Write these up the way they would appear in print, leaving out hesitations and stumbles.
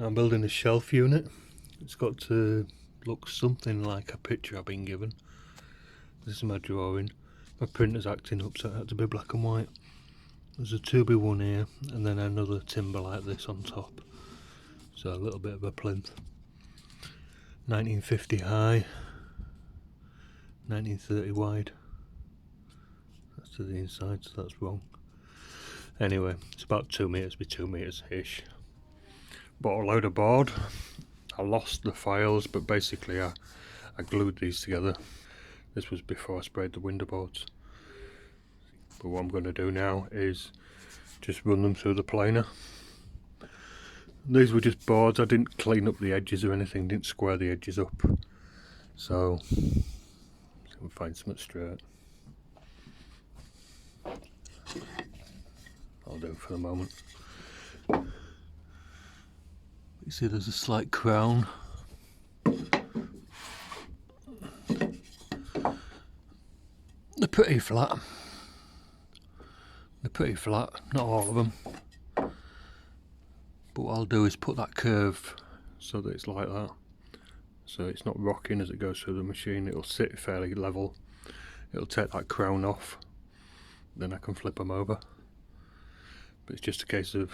I'm building a shelf unit. It's got to look something like a picture I've been given. This is my drawing. My printer's acting up, so it had to be black and white. There's a 2x1 here, and then another timber like this on top. So a little bit of a plinth. 1950 high, 1930 wide. That's to the inside, so that's wrong. Anyway, it's about 2 meters by 2 meters ish. Bought a load of board. I lost the files, but basically I glued these together. This was before I sprayed the window boards. But what I'm going to do now is just run them through the planer. These were just boards. I didn't clean up the edges or anything, didn't square the edges up. So I'll find something straight. I'll do for the moment. You see there's a slight crown. They're pretty flat. Not all of them. But what I'll do is put that curve so that it's like that. So it's not rocking as it goes through the machine, it'll sit fairly level. It'll take that crown off, then I can flip them over. But it's just a case of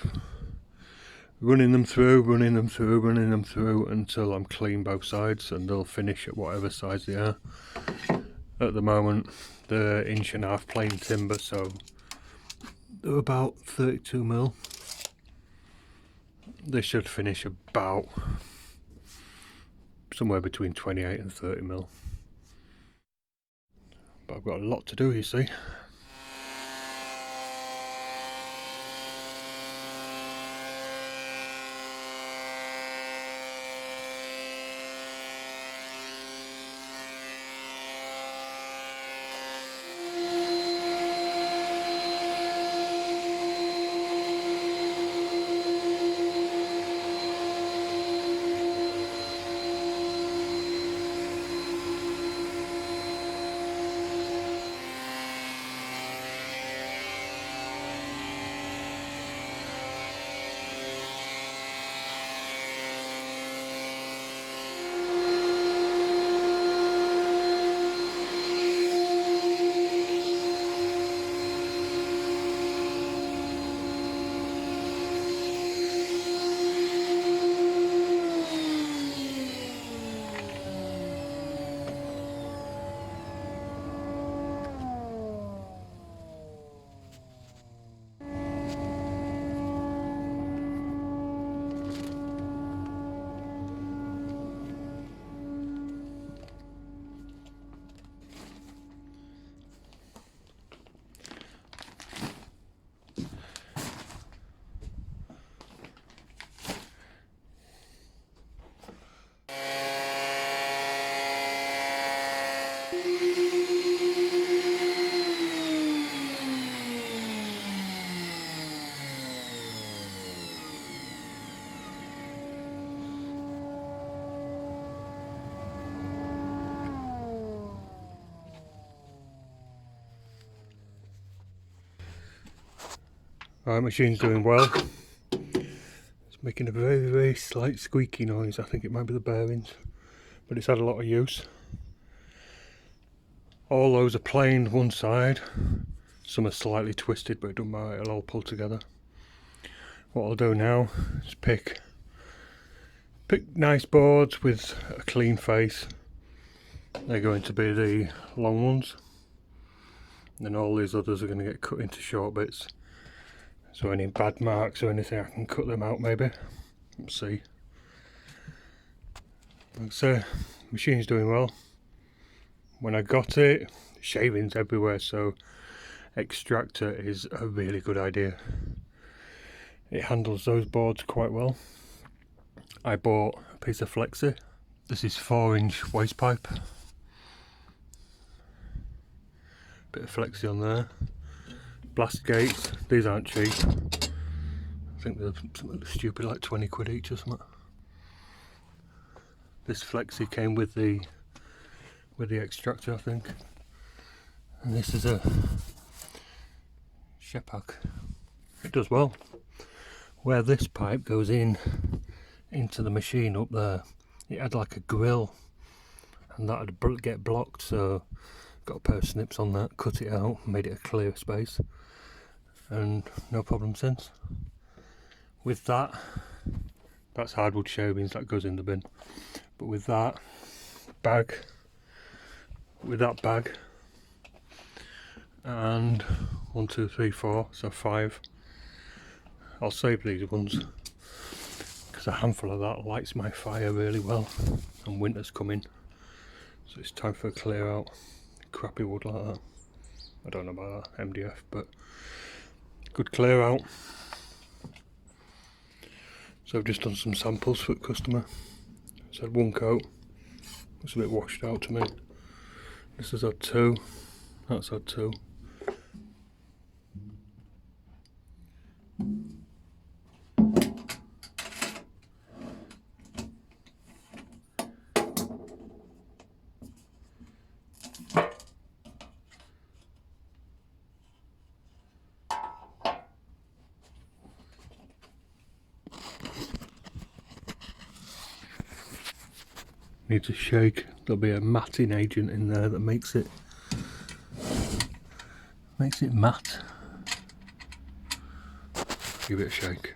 running them through until I'm clean both sides, and they'll finish at whatever size they are. At the moment they're 1.5 inch plain timber, so they're about 32mm. They should finish about somewhere between 28 and 30mm. But I've got a lot to do, you see. Alright, machine's doing well. It's making a very slight squeaky noise. I think it might be the bearings, but it's had a lot of use. All those are planed one side. Some are slightly twisted, but it doesn't matter, it'll all pull together. What I'll do now is pick nice boards with a clean face. They're going to be the long ones. And then all these others are going to get cut into short bits. So any bad marks or anything, I can cut them out maybe. Let's see. Like I say, machine's doing well. When I got it, shavings everywhere, so extractor is a really good idea. It handles those boards quite well. I bought a piece of flexi. This is 4-inch waste pipe. Bit of flexi on there. Blast gates, these aren't cheap. I think they're something stupid like 20 quid each or something. This flexi came with the extractor, I think. And this is a Shepak. It does well. Where this pipe goes in into the machine up there, it had like a grill, and that would get blocked, so got a pair of snips on that, cut it out, made it a clear space, and no problem since. With that, that's hardwood shavings, that goes in the bin. But with that bag, and 1, 2, 3, 4, so 5. I'll save these ones because a handful of that lights my fire really well, and winter's coming, so it's time for a clear out. Crappy wood like that, I don't know about that MDF, but good clear out. So I've just done some samples for the customer. It's had 1 coat, it's a bit washed out to me. This has had 2, that's had 2. Needs a shake. There'll be a matting agent in there that makes it matte. Give it a shake.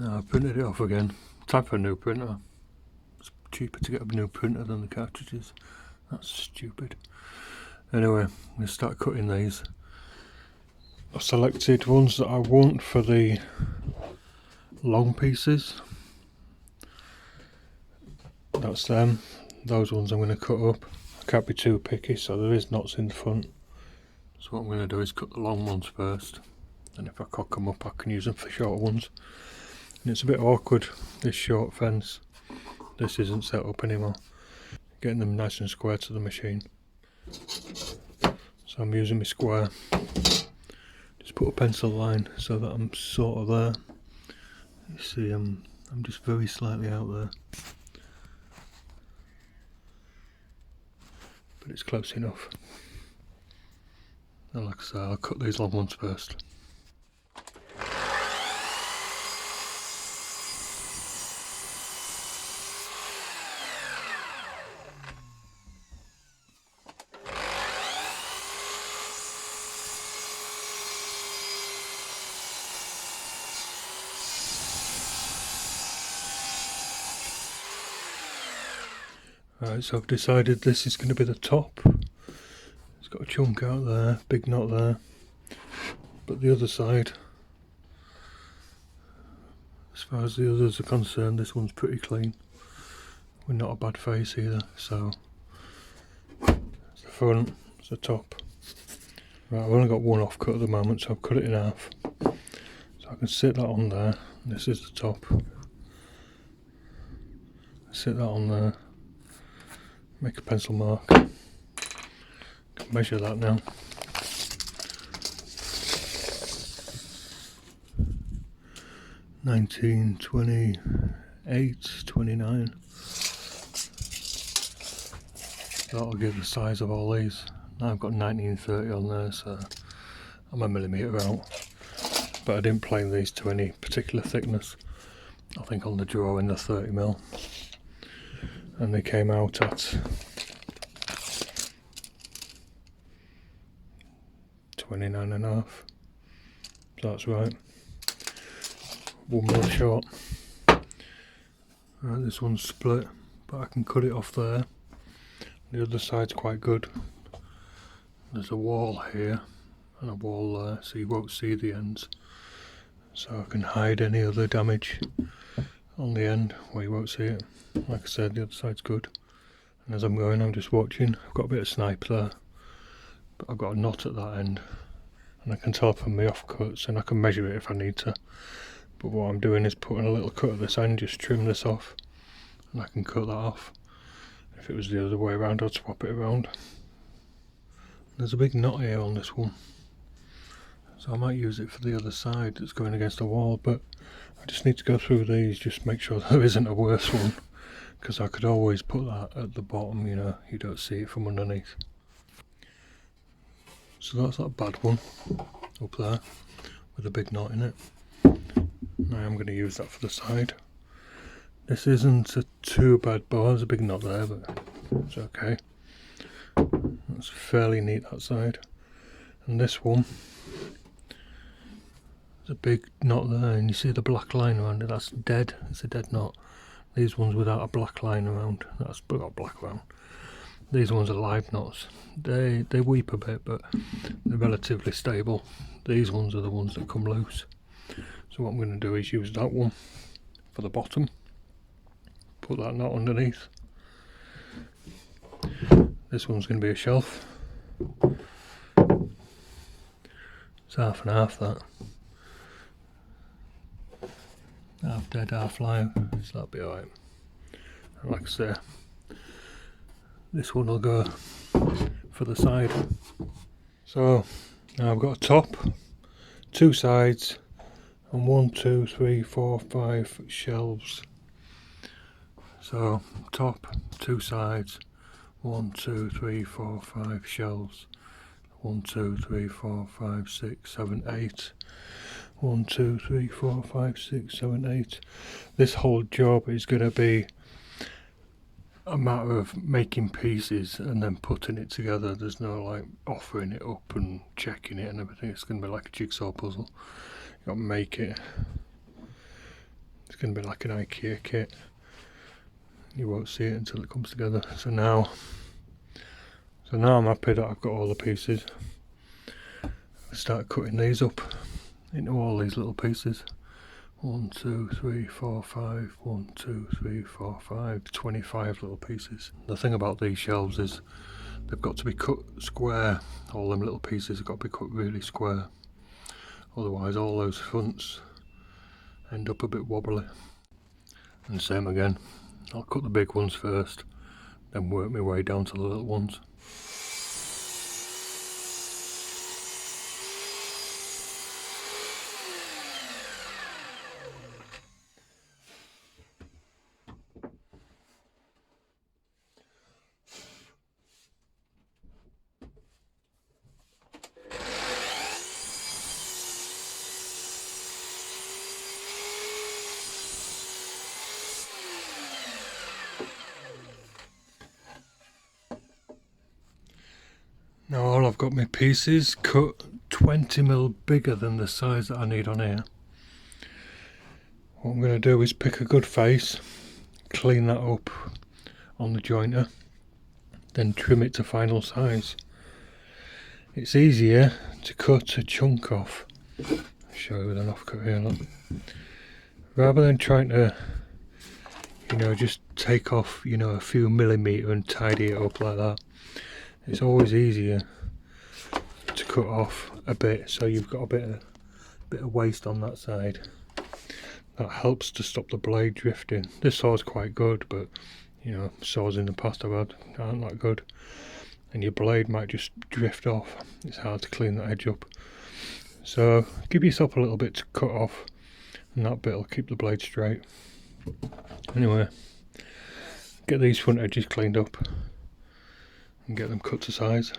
I printed it off again. Time for a new printer. It's cheaper to get a new printer than the cartridges. That's stupid. Anyway, I'm going to start cutting these. I've selected ones that I want for the long pieces. That's them. Those ones I'm going to cut up. I can't be too picky, so there is knots in the front. So what I'm going to do is cut the long ones first, and if I cock them up I can use them for shorter ones. And it's a bit awkward, this short fence. This isn't set up anymore. Getting them nice and square to the machine. So I'm using my square. Just put a pencil line so that I'm sort of there. You see, I'm just very slightly out there. But it's close enough. And like I say, I'll cut these long ones first. Right, so I've decided this is going to be the top. It's got a chunk out there, big knot there, but the other side, as far as the others are concerned, this one's pretty clean. We're not a bad face either, so it's the front, it's the top. Right, I've only got one off cut at the moment, so I've cut it in half. So I can sit that on there, this is the top. Sit that on there. Make a pencil mark. Can measure that now. $19, $28, $29. That'll give the size of all these. Now I've got 1930 on there, so I'm a millimetre out. But I didn't plane these to any particular thickness. I think on the drawing the 30mm. And they came out at 29.5. So that's right. One more short. Right, this one's split, but I can cut it off there. The other side's quite good. There's a wall here and a wall there, so you won't see the ends. So I can hide any other damage on the end where you won't see it. Like I said, the other side's good. And as I'm going, I'm just watching. I've got a bit of snipe there, but I've got a knot at that end. And I can tell from the offcuts, and I can measure it if I need to. But what I'm doing is putting a little cut at this end, just trim this off, and I can cut that off. If it was the other way around, I'd swap it around. There's a big knot here on this one, so I might use it for the other side that's going against the wall, but I just need to go through these, just make sure there isn't a worse one, because I could always put that at the bottom, you know, you don't see it from underneath. So that's that bad one up there with a big knot in it. Now I'm going to use that for the side. This isn't a too bad bar, there's a big knot there, but it's okay. That's fairly neat, that side. And this one, there's a big knot there, and you see the black line around it, that's dead, it's a dead knot. These ones without a black line around, that's got black around. These ones are live knots. They weep a bit, but they're relatively stable. These ones are the ones that come loose. So what I'm going to do is use that one for the bottom, put that knot underneath. This one's going to be a shelf. It's half and half, that. Half dead, half live, so that'll be alright. And like I say, this one will go for the side. So now I've got a top, two sides, and 1, 2, 3, 4, 5 shelves. So top, two sides, 1, 2, 3, 4, 5 shelves. 1, 2, 3, 4, 5, 6, 7, 8. 1, 2, 3, 4, 5, 6, 7, 8. This whole job is going to be a matter of making pieces and then putting it together. There's no like offering it up and checking it and everything. It's going to be like a jigsaw puzzle. You got to make it. It's going to be like an IKEA kit. You won't see it until it comes together. So now I'm happy that I've got all the pieces. I start cutting these up into all these little pieces. 1, 2, 3, 4, 5. 1, 2, 3, 4, 5. 25 little pieces. The thing about these shelves is they've got to be cut square. All them little pieces have got to be cut really square. Otherwise all those fronts end up a bit wobbly. And same again. I'll cut the big ones first, then work my way down to the little ones. Now all I've got my pieces cut 20mm bigger than the size that I need on here. What I'm going to do is pick a good face, clean that up on the jointer, then trim it to final size. It's easier to cut a chunk off. I'll show you with an offcut here, look. Rather than trying to, you know, just take off, you know, a few millimetre and tidy it up like that. It's always easier to cut off a bit, so you've got a bit of waste on that side. That helps to stop the blade drifting. This saw's quite good, but you know, saws in the past I've had aren't that good, and your blade might just drift off. It's hard to clean that edge up. So give yourself a little bit to cut off, and that bit will keep the blade straight. Anyway, get these front edges cleaned up and get them cut to size.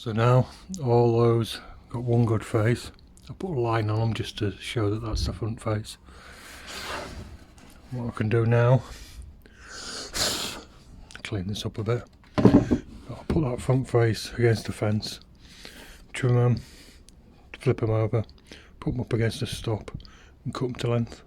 So now all those got one good face. I put a line on them just to show that that's the front face. What I can do now, clean this up a bit. I'll put that front face against the fence, trim them, flip them over, put them up against the stop and cut them to length.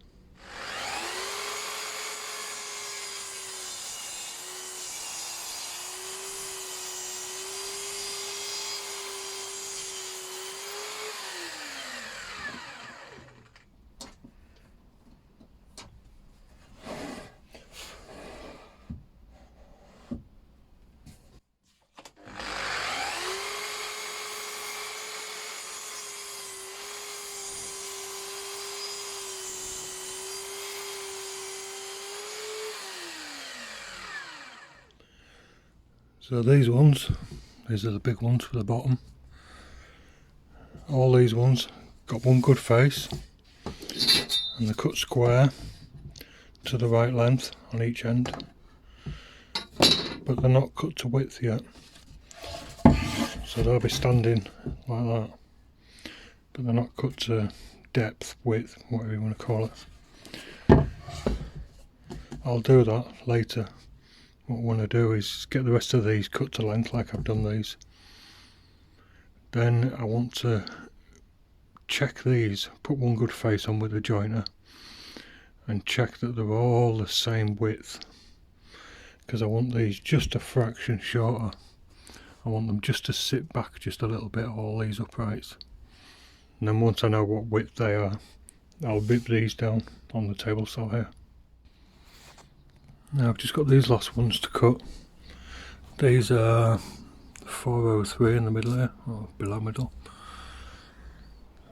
So these are the big ones for the bottom. All these ones got one good face and they're cut square to the right length on each end, but they're not cut to width yet, so they'll be standing like that, but they're not cut to depth, width, whatever you want to call it. I'll do that later. What I want to do is get the rest of these cut to length like I've done these. Then I want to check these, put one good face on with the joiner and check that they're all the same width, because I want these just a fraction shorter. I want them just to sit back just a little bit, all these uprights. And then once I know what width they are, I'll rip these down on the table saw here. Now I've just got these last ones to cut. These are 403 in the middle here, or below middle.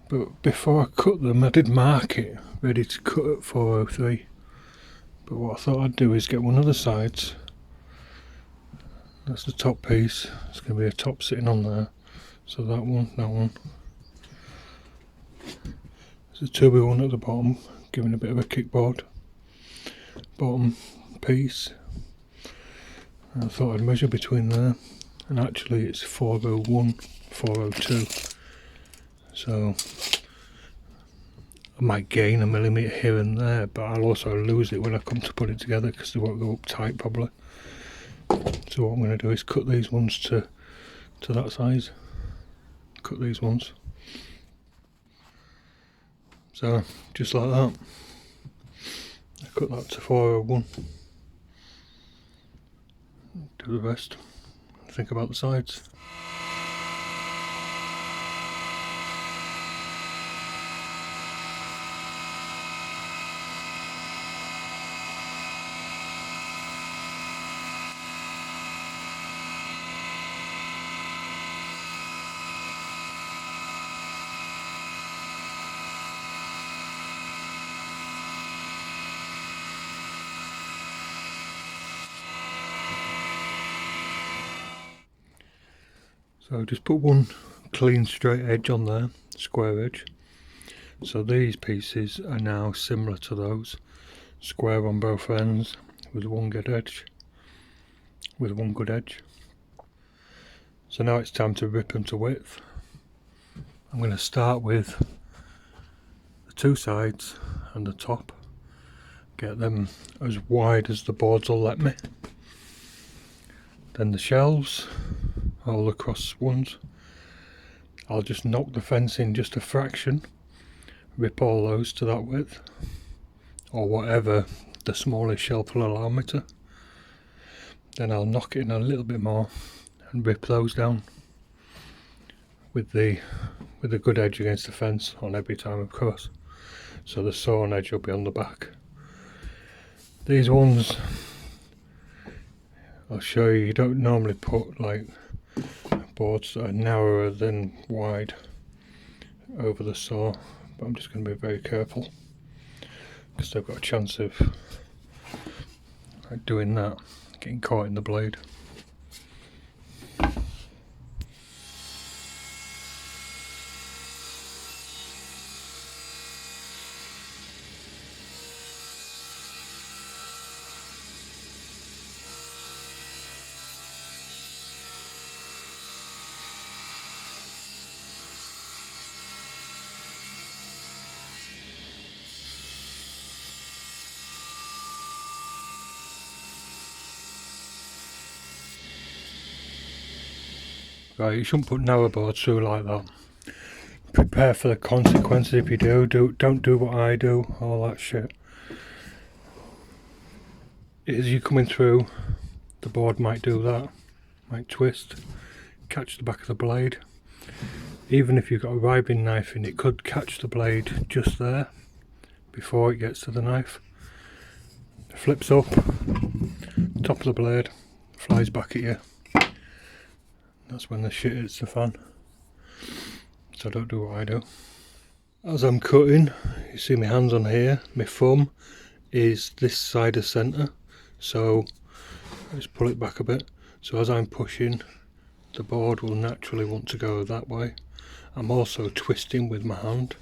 But before I cut them I did mark it ready to cut at 403. But what I thought I'd do is get one of the sides. That's the top piece. It's going to be a top sitting on there. So that one. There's a 2x1 at the bottom, giving a bit of a kickboard. Bottom piece. I thought I'd measure between there, and actually it's 401, 402. So I might gain a millimetre here and there, but I'll also lose it when I come to put it together because they won't go up tight probably. So what I'm going to do is cut these ones to that size. Cut these ones. So just like that. I cut that to 401. Do the rest. Think about the sides. So just put one clean straight edge on there, square edge. So these pieces are now similar to those, square on both ends with one good edge. So now it's time to rip them to width. I'm going to start with the two sides and the top, get them as wide as the boards will let me. Then the shelves, all the cross ones, I'll just knock the fence in just a fraction, rip all those to that width, or whatever the smallest shelf will allow me to. Then I'll knock it in a little bit more and rip those down with the good edge against the fence on every time across, so the sawn edge will be on the back. These ones I'll show you, you don't normally put like boards that are narrower than wide over the saw, but I'm just going to be very careful because they've got a chance of doing that, getting caught in the blade. Right, you shouldn't put narrow boards through like that. Prepare for the consequences if you don't do what I do, all that shit. As you're coming through, the board might do that, might twist, catch the back of the blade. Even if you've got a ribing knife in, it could catch the blade just there before it gets to the knife. It flips up, top of the blade, flies back at you. That's when the shit hits the fan. So don't do what I do. As I'm cutting, you see my hands on here, my thumb is this side of centre, so I just pull it back a bit. So as I'm pushing, the board will naturally want to go that way. I'm also twisting with my hand,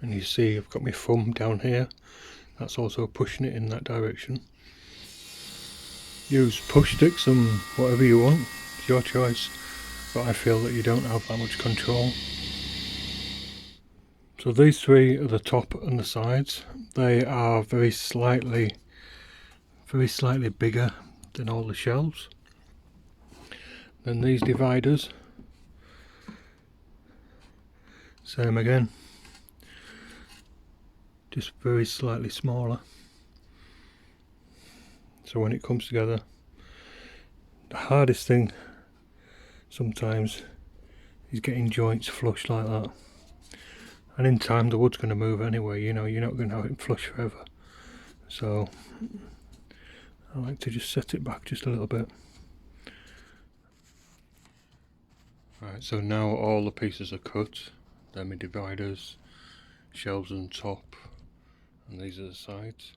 and you see I've got my thumb down here, that's also pushing it in that direction. Use push sticks and whatever you want, it's your choice, but I feel that you don't have that much control. So these three are the top and the sides. They are very slightly bigger than all the shelves. Then these dividers, same again, just very slightly smaller. So when it comes together, the hardest thing sometimes is getting joints flush like that. And in time the wood's going to move anyway, you know, you're not going to have it flush forever. So I like to just set it back just a little bit. Right, so now all the pieces are cut. They're my dividers, shelves on top, and these are the sides.